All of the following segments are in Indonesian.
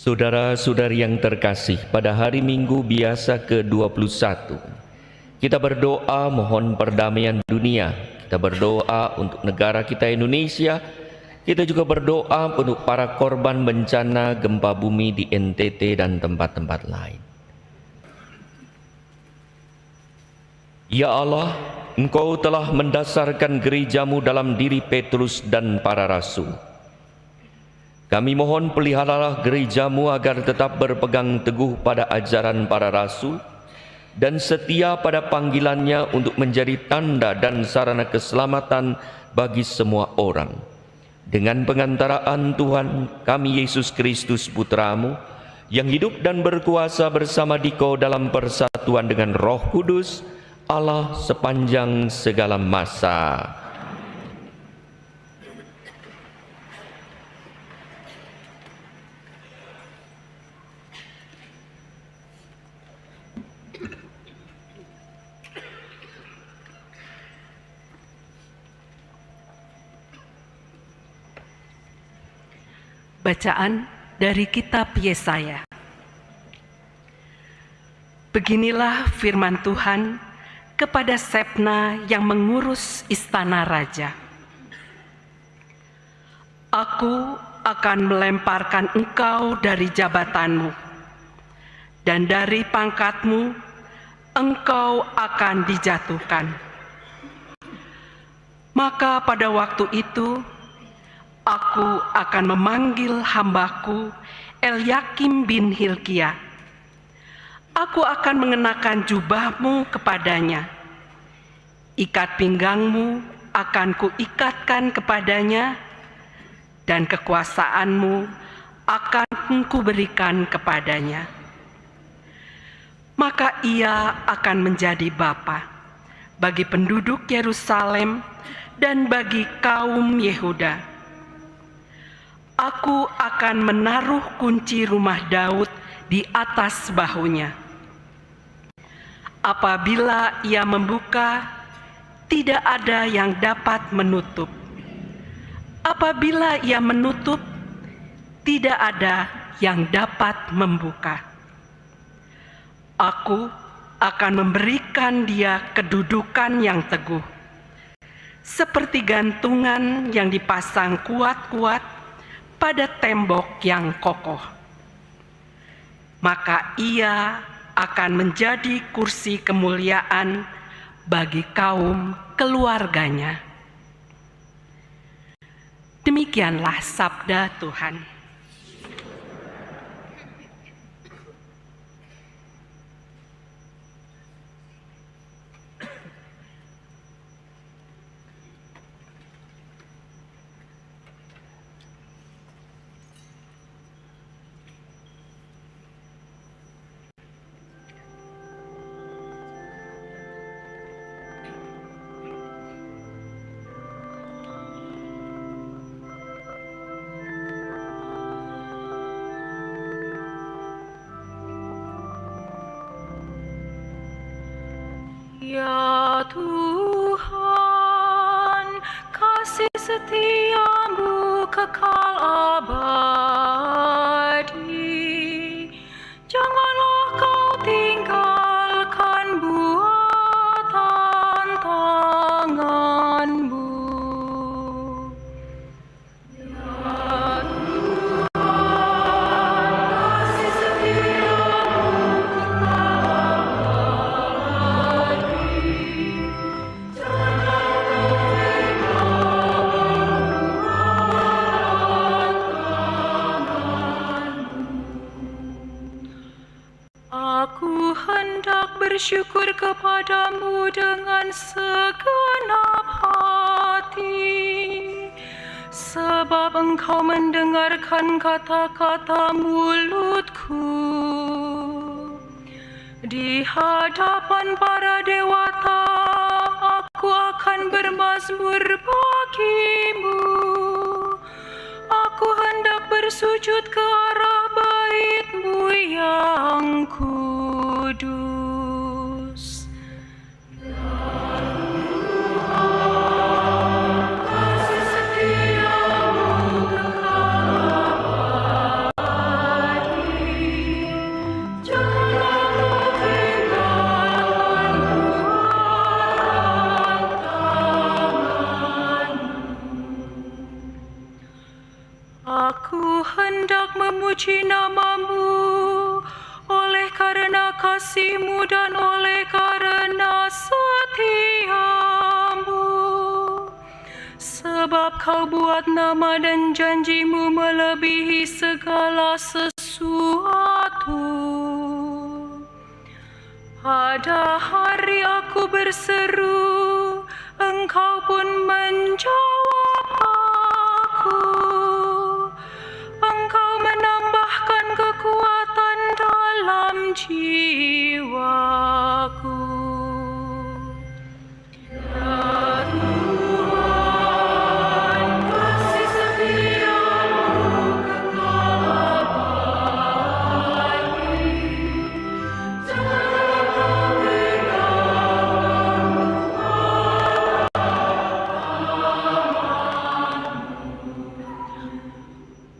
Saudara-saudari yang terkasih, pada hari Minggu biasa ke-21, kita berdoa mohon perdamaian dunia, kita berdoa untuk negara kita Indonesia, kita juga berdoa untuk para korban bencana gempa bumi di NTT dan tempat-tempat lain. Ya Allah, Engkau telah mendasarkan gerejamu dalam diri Petrus dan para rasul. Kami mohon peliharalah gerejamu agar tetap berpegang teguh pada ajaran para rasul dan setia pada panggilannya untuk menjadi tanda dan sarana keselamatan bagi semua orang. Dengan pengantaraan Tuhan kami Yesus Kristus Putramu, yang hidup dan berkuasa bersama Dikau dalam persatuan dengan Roh Kudus, Allah sepanjang segala masa. Bacaan dari kitab Yesaya. Beginilah firman Tuhan kepada Sepna yang mengurus istana raja. Aku akan melemparkan engkau dari jabatanmu, dan dari pangkatmu engkau akan dijatuhkan. Maka pada waktu itu aku akan memanggil hambaku Elyakim bin Hilkia. Aku akan mengenakan jubahmu kepadanya. Ikat pinggangmu akan kuikatkan kepadanya, dan kekuasaanmu akan kuberikan kepadanya. Maka ia akan menjadi bapa bagi penduduk Yerusalem dan bagi kaum Yehuda. Aku akan menaruh kunci rumah Daud di atas bahunya. Apabila ia membuka, tidak ada yang dapat menutup. Apabila ia menutup, tidak ada yang dapat membuka. Aku akan memberikan dia kedudukan yang teguh, seperti gantungan yang dipasang kuat-kuat pada tembok yang kokoh. Maka ia akan menjadi kursi kemuliaan bagi kaum keluarganya. Demikianlah sabda Tuhan. Ya Tuhan, kasih setiamu kekal abadi. Janganlah kau tinggalkan buatan tanganmu. Ya Tuhan, kasih setiamu kekal bersyukur kepadamu dengan segenap hati, sebab engkau mendengarkan kata-kata mulutku. Di hadapan para dewata, aku akan bermazmur bagimu. Aku hendak bersujud ke arah bait-Mu yang kudus. Kasih setiamu kekal abadi. memuji nama-Mu, oleh karena kasih-Mu dan oleh karena setia-Mu. Sebab Kau buat nama dan janji-Mu melebihi segala sesuatu. Pada hari aku berseru, Engkau pun menjawab aku. Engkau menambahkan kekuatan dalam jiwaku. Ya Tuhan, kasih setia-Mu kekal abadi. Janganlah Kau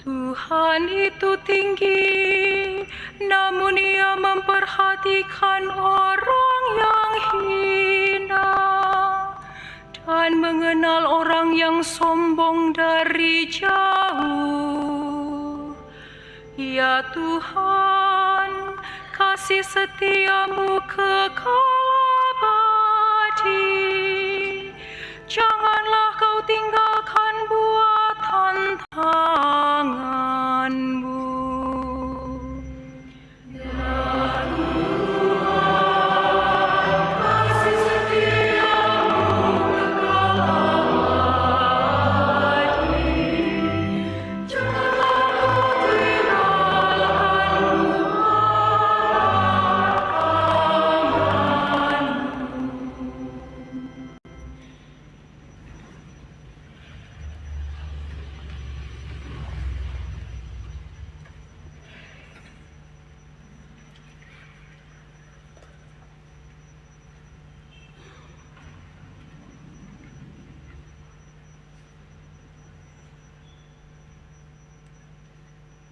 Tuhan itu tinggi, namun Ia memperhatikan orang yang hina dan mengenal orang yang sombong dari jauh. Ya Tuhan, kasih setia-Mu kekal abadi. Janganlah Kau tinggalkan buatan tangan-Mu. Ya Tuhan, kasih setia-Mu kekal abadi. Janganlah Kau tinggalkan buatan tangan-Mu.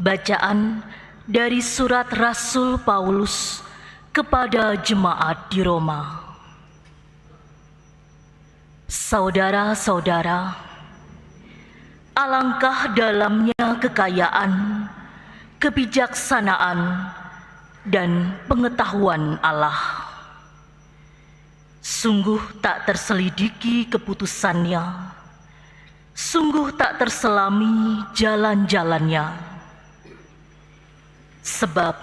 Bacaan dari surat Rasul Paulus kepada jemaat di Roma. Saudara-saudara, alangkah dalamnya kekayaan, kebijaksanaan, dan pengetahuan Allah. Sungguh tak terselidiki keputusannya, sungguh tak terselami jalan-jalannya. Sebab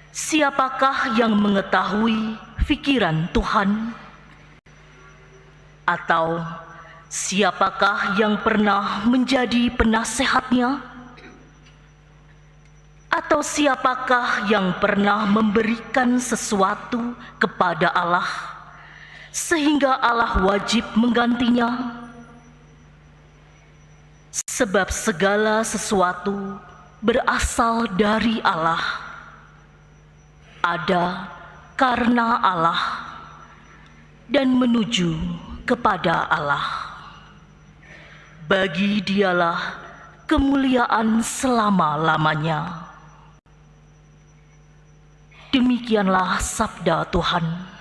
siapakah yang mengetahui pikiran Tuhan? Atau siapakah yang pernah menjadi penasehatnya? Atau siapakah yang pernah memberikan sesuatu kepada Allah sehingga Allah wajib menggantinya? Sebab segala sesuatu berasal dari Allah, ada karena Allah, dan menuju kepada Allah. Bagi Dialah kemuliaan selama-lamanya. Demikianlah sabda Tuhan.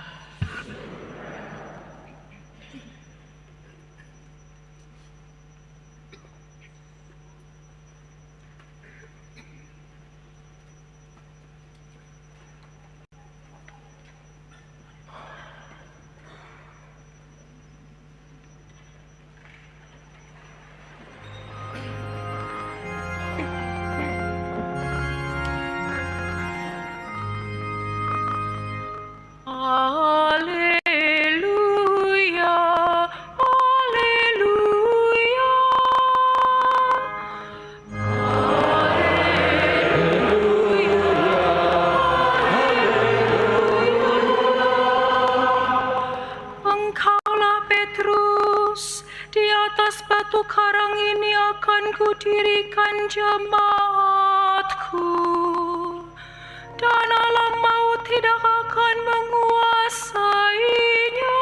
Haleluya, haleluya, Engkaulah Petrus, di atas batu karang ini akan kudirikan jemaatku, dan alam maut tidak akan menguasainya.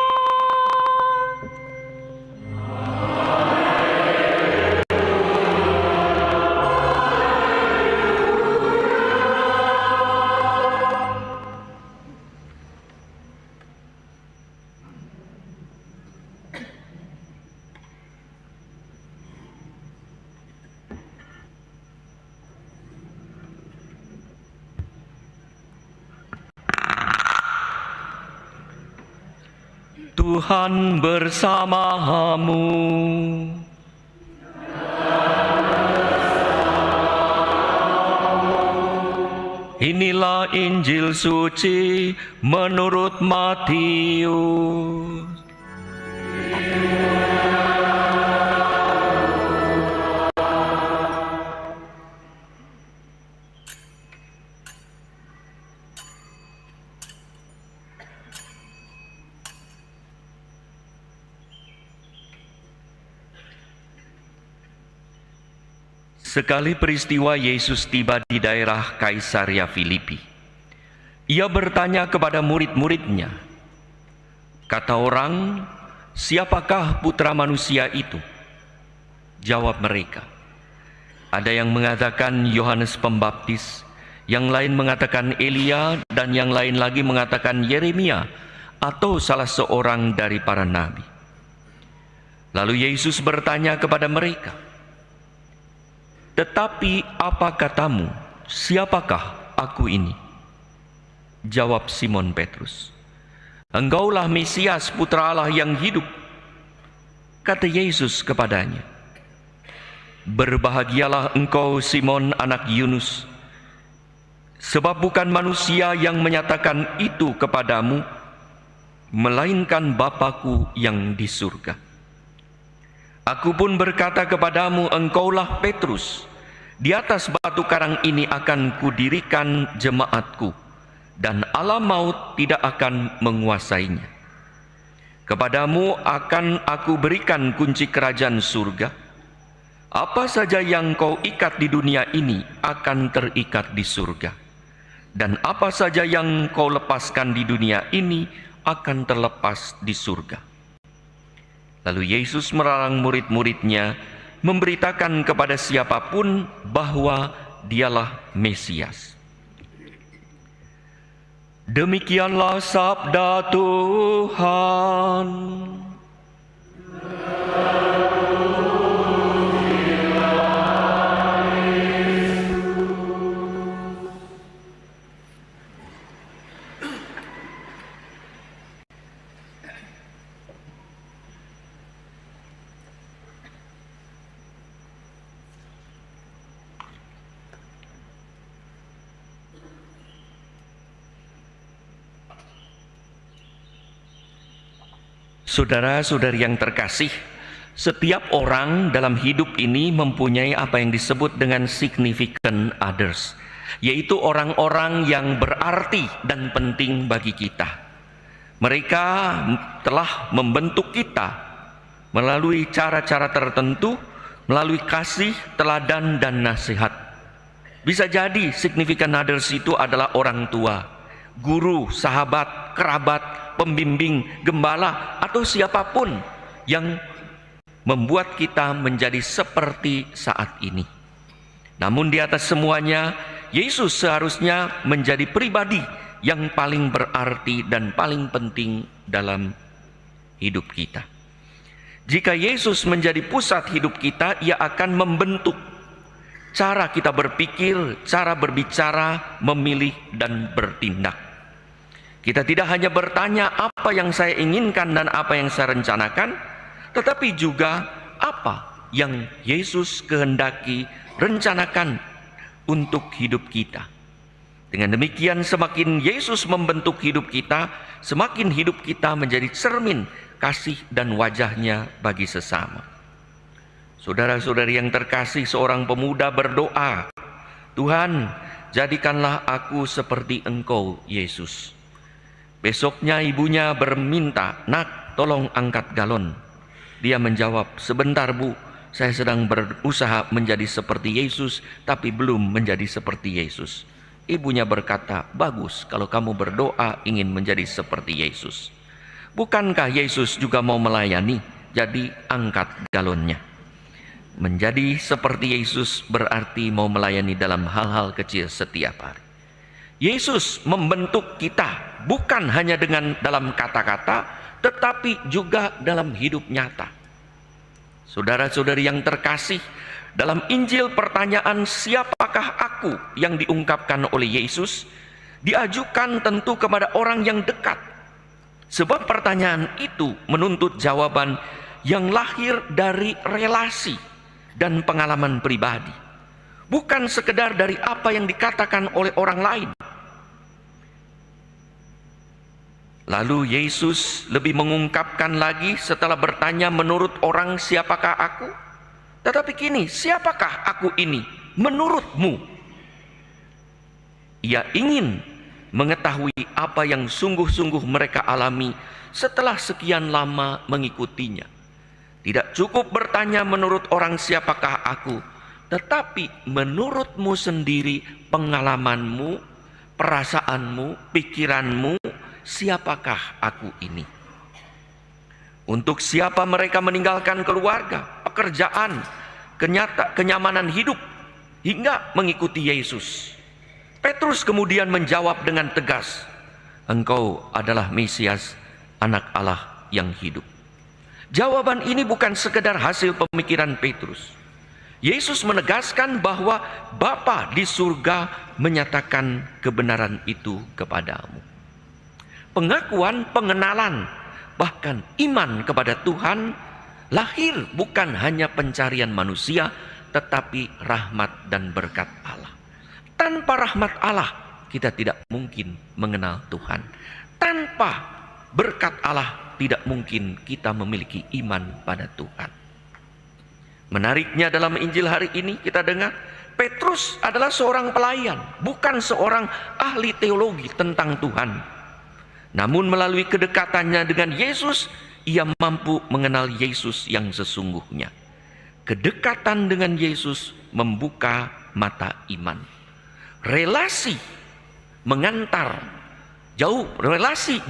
Tuhan bersamamu. Inilah Injil suci menurut Matius. Sekali peristiwa Yesus tiba di daerah Kaisaria Filipi. Ia bertanya kepada murid-muridnya, kata orang, siapakah putra manusia itu? Jawab mereka, ada yang mengatakan Yohanes Pembaptis, yang lain mengatakan Elia, dan yang lain lagi mengatakan Yeremia atau salah seorang dari para nabi. Lalu Yesus bertanya kepada mereka, tetapi apa katamu, siapakah aku ini? Jawab Simon Petrus, engkaulah Mesias, putra Allah yang hidup. Kata Yesus kepadanya, berbahagialah engkau Simon anak Yunus, sebab bukan manusia yang menyatakan itu kepadamu, melainkan Bapa-Ku yang di surga. Aku pun berkata kepadamu, engkaulah Petrus, di atas batu karang ini akan kudirikan jemaatku, dan alam maut tidak akan menguasainya. Kepadamu akan aku berikan kunci kerajaan surga. Apa saja yang kau ikat di dunia ini akan terikat di surga, dan apa saja yang kau lepaskan di dunia ini akan terlepas di surga. Lalu Yesus melarang murid-muridnya memberitakan kepada siapapun bahwa dialah Mesias. Demikianlah sabda Tuhan. Saudara-saudari yang terkasih, setiap orang dalam hidup ini mempunyai apa yang disebut dengan significant others, yaitu orang-orang yang berarti dan penting bagi kita. Mereka telah membentuk kita melalui cara-cara tertentu, melalui kasih, teladan, dan nasihat. Bisa jadi significant others itu adalah orang tua, guru, sahabat, kerabat, pembimbing, gembala, atau siapapun yang membuat kita menjadi seperti saat ini. Namun di atas semuanya, Yesus seharusnya menjadi pribadi yang paling berarti dan paling penting dalam hidup kita. Jika Yesus menjadi pusat hidup kita, Ia akan membentuk cara kita berpikir, cara berbicara, memilih, dan bertindak. Kita tidak hanya bertanya apa yang saya inginkan dan apa yang saya rencanakan, tetapi juga apa yang Yesus kehendaki rencanakan untuk hidup kita. Dengan demikian, semakin Yesus membentuk hidup kita, semakin hidup kita menjadi cermin kasih dan wajahnya bagi sesama. Saudara-saudari yang terkasih, seorang pemuda berdoa, Tuhan, jadikanlah aku seperti Engkau, Yesus. Besoknya ibunya berminta, nak, tolong angkat galon. Dia menjawab, sebentar Bu, saya sedang berusaha menjadi seperti Yesus, tapi belum menjadi seperti Yesus. Ibunya berkata, bagus kalau kamu berdoa ingin menjadi seperti Yesus. Bukankah Yesus juga mau melayani? Jadi angkat galonnya. Menjadi seperti Yesus berarti mau melayani dalam hal-hal kecil setiap hari. Yesus membentuk kita bukan hanya dengan dalam kata-kata, tetapi juga dalam hidup nyata. Saudara-saudari yang terkasih, dalam Injil pertanyaan siapakah aku yang diungkapkan oleh Yesus diajukan tentu kepada orang yang dekat. Sebab pertanyaan itu menuntut jawaban yang lahir dari relasi dan pengalaman pribadi, bukan sekedar dari apa yang dikatakan oleh orang lain. Lalu Yesus lebih mengungkapkan lagi setelah bertanya, menurut orang siapakah aku? Tetapi kini, siapakah aku ini menurutmu? Ia ingin mengetahui apa yang sungguh-sungguh mereka alami setelah sekian lama mengikutinya. Tidak cukup bertanya menurut orang siapakah aku, tetapi menurutmu sendiri, pengalamanmu, perasaanmu, pikiranmu, siapakah aku ini? Untuk siapa mereka meninggalkan keluarga, pekerjaan, kenyamanan hidup, hingga mengikuti Yesus? Petrus kemudian menjawab dengan tegas, "Engkau adalah Mesias, Anak Allah yang hidup." Jawaban ini bukan sekedar hasil pemikiran Petrus. Yesus menegaskan bahwa Bapa di surga menyatakan kebenaran itu kepadamu. Pengakuan, pengenalan, bahkan iman kepada Tuhan lahir bukan hanya pencarian manusia, tetapi rahmat dan berkat Allah. Tanpa rahmat Allah, kita tidak mungkin mengenal Tuhan. Tanpa berkat Allah, tidak mungkin kita memiliki iman pada Tuhan. Menariknya dalam Injil hari ini kita dengar, Petrus adalah seorang pelayan, bukan seorang ahli teologi tentang Tuhan. Namun melalui kedekatannya dengan Yesus, ia mampu mengenal Yesus yang sesungguhnya. Kedekatan dengan Yesus membuka mata iman. Relasi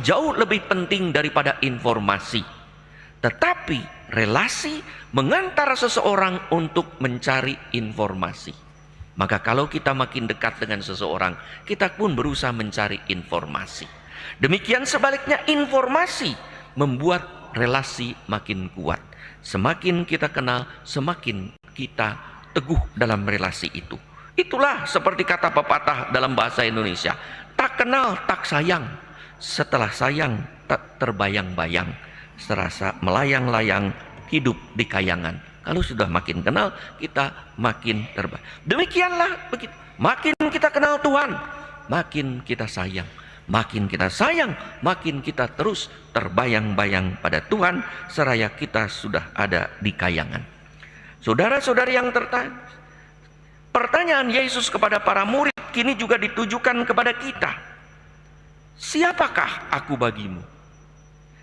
jauh lebih penting daripada informasi. Tetapi relasi mengantar seseorang untuk mencari informasi. Maka kalau kita makin dekat dengan seseorang, kita pun berusaha mencari informasi. Demikian sebaliknya, informasi membuat relasi makin kuat. Semakin kita kenal, semakin kita teguh dalam relasi itu. Itulah seperti kata pepatah dalam bahasa Indonesia, tak kenal tak sayang, setelah sayang tak terbayang-bayang, serasa melayang-layang hidup di kayangan. Kalau sudah makin kenal, kita makin terbayang. Demikianlah begitu. Makin kita kenal Tuhan, makin kita sayang. Makin kita sayang, makin kita terus terbayang-bayang pada Tuhan, seraya kita sudah ada di kayangan. Saudara-saudari yang tertanya, pertanyaan Yesus kepada para murid kini juga ditujukan kepada kita. Siapakah aku bagimu?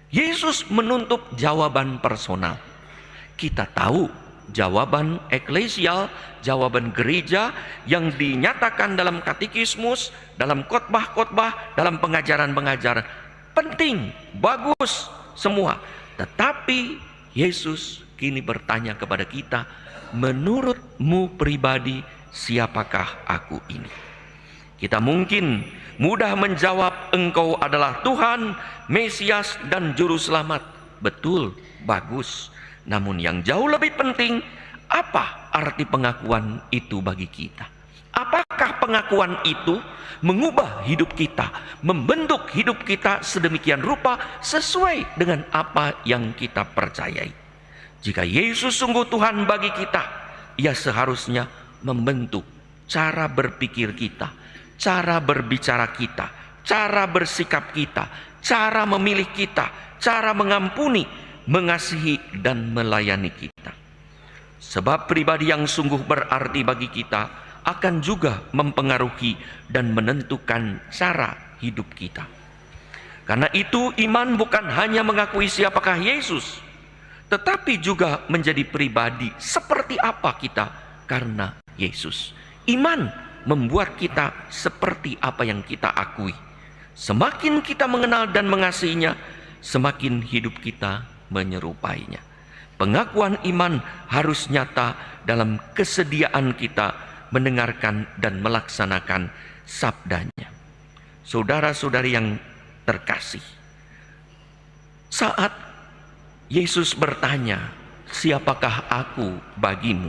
Yesus menuntut jawaban personal. Kita tahu jawaban eklesial, jawaban gereja yang dinyatakan dalam katekismus, dalam khotbah-khotbah, dalam pengajaran-pengajaran. Penting, bagus, semua. Tetapi Yesus kini bertanya kepada kita, menurutmu pribadi, siapakah aku ini? Kita mungkin mudah menjawab, engkau adalah Tuhan, Mesias, dan Juru Selamat. Betul, bagus. Namun yang jauh lebih penting, apa arti pengakuan itu bagi kita? Apakah pengakuan itu mengubah hidup kita, membentuk hidup kita sedemikian rupa sesuai dengan apa yang kita percayai? Jika Yesus sungguh Tuhan bagi kita, ia seharusnya membentuk cara berpikir kita, cara berbicara kita, cara bersikap kita, cara memilih kita, cara mengampuni, mengasihi, dan melayani kita. Sebab pribadi yang sungguh berarti bagi kita akan juga mempengaruhi dan menentukan cara hidup kita. Karena itu iman bukan hanya mengakui siapakah Yesus, tetapi juga menjadi pribadi seperti apa kita karena Yesus. Iman membuat kita seperti apa yang kita akui. Semakin kita mengenal dan mengasihinya, semakin hidup kita menyerupainya. Pengakuan iman harus nyata dalam kesediaan kita mendengarkan dan melaksanakan sabdanya. Saudara-saudari yang terkasih, saat Yesus bertanya, siapakah aku bagimu?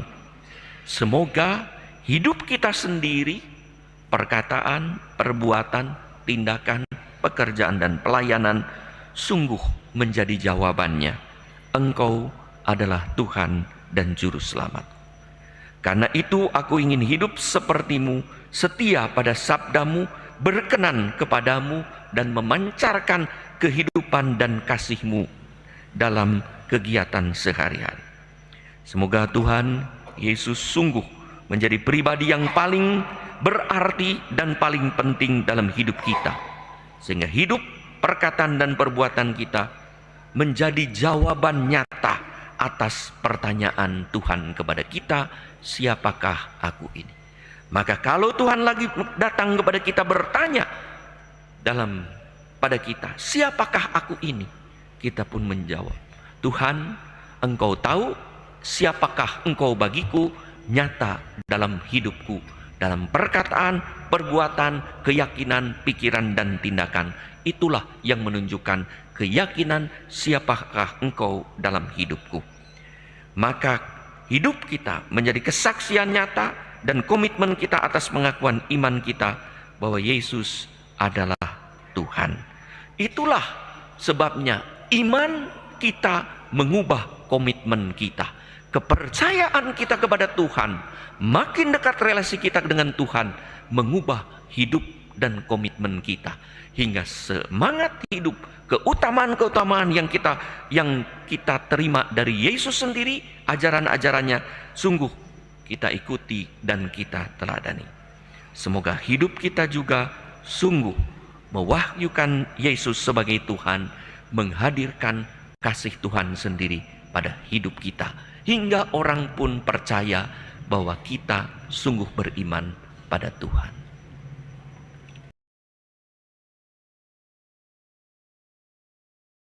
Semoga hidup kita sendiri, perkataan, perbuatan, tindakan, pekerjaan, dan pelayanan sungguh menjadi jawabannya. Engkau adalah Tuhan dan Juru Selamat. Karena itu aku ingin hidup sepertimu, setia pada sabdamu, berkenan kepadamu, dan memancarkan kehidupan dan kasih-Mu dalam kegiatan sehari-hari. Semoga Tuhan Yesus sungguh menjadi pribadi yang paling berarti dan paling penting dalam hidup kita, sehingga hidup, perkataan, dan perbuatan kita menjadi jawaban nyata atas pertanyaan Tuhan kepada kita, siapakah aku ini? Maka kalau Tuhan lagi datang kepada kita bertanya pada kita, siapakah aku ini? Kita pun menjawab, Tuhan, Engkau tahu siapakah Engkau bagiku nyata dalam hidupku, dalam perkataan, perbuatan, keyakinan, pikiran, dan tindakan. Itulah yang menunjukkan keyakinan siapakah Engkau dalam hidupku. Maka hidup kita menjadi kesaksian nyata dan komitmen kita atas pengakuan iman kita bahwa Yesus adalah Tuhan. Itulah sebabnya iman kita mengubah komitmen kita. Kepercayaan kita kepada Tuhan, makin dekat relasi kita dengan Tuhan, mengubah hidup dan komitmen kita. Hingga semangat hidup, keutamaan-keutamaan yang kita terima dari Yesus sendiri, ajaran-ajarannya, sungguh kita ikuti dan kita teladani. Semoga hidup kita juga sungguh mewahyukan Yesus sebagai Tuhan, menghadirkan kasih Tuhan sendiri pada hidup kita, hingga orang pun percaya bahwa kita sungguh beriman pada Tuhan.